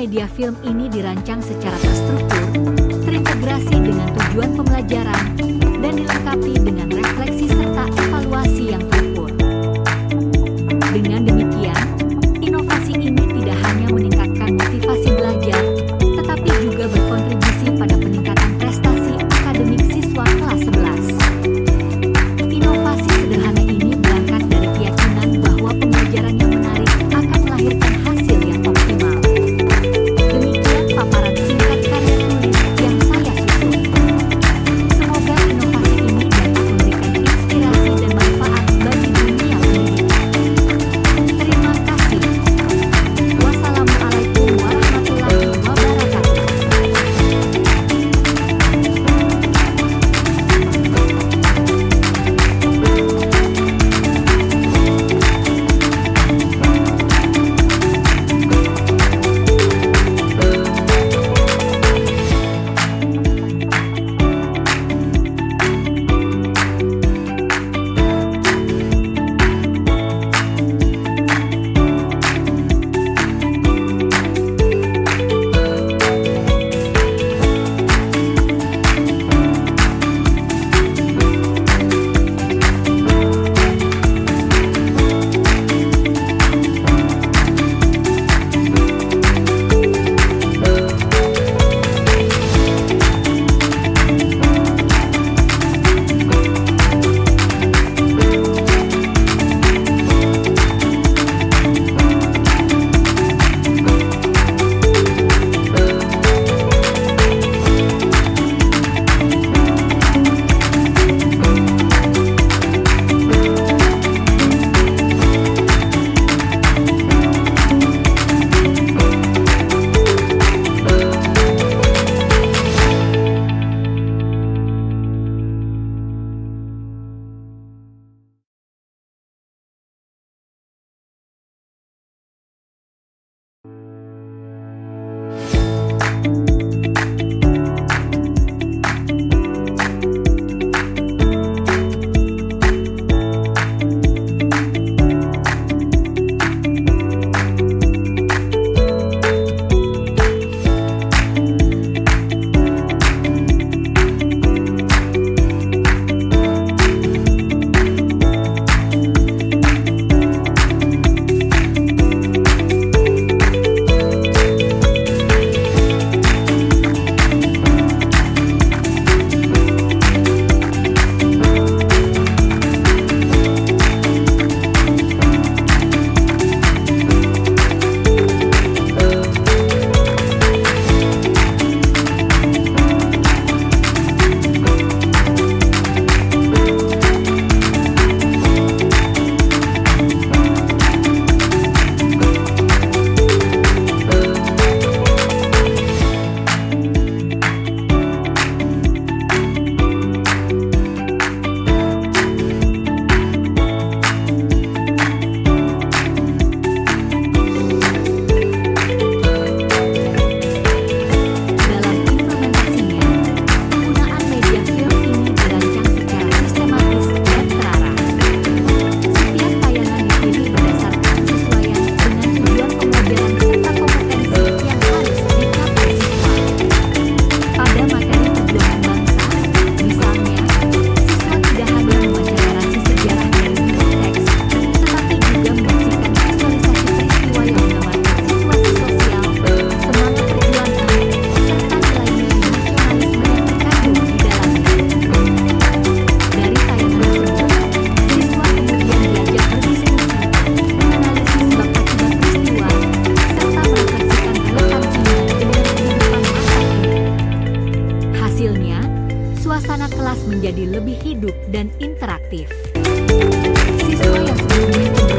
media film ini dirancang secara terstruktur, terintegrasi dengan tujuan pembelajaran, dan dilengkapi dengan refleksi serta evaluasi yang terukur. Dengan demikian, inovasi ini tidak hanya meningkatkan motivasi belajar, tetapi juga berkontribusi pada peningkatan prestasi akademik siswa kelas 11. Inovasi sederhana ini berangkat dari keyakinan bahwa pembelajaran yang menarik akan melahirkan hasil yang optimal. Demikian paparan singkat karya tulis yang saya susun. Semoga inovasi ini dapat memberikan inspirasi dan manfaat bagi dunia pendidikan. Terima kasih. Wassalamualaikum warahmatullahi wabarakatuh. suasana kelas menjadi lebih hidup dan interaktif. Siswa yang sebelumnya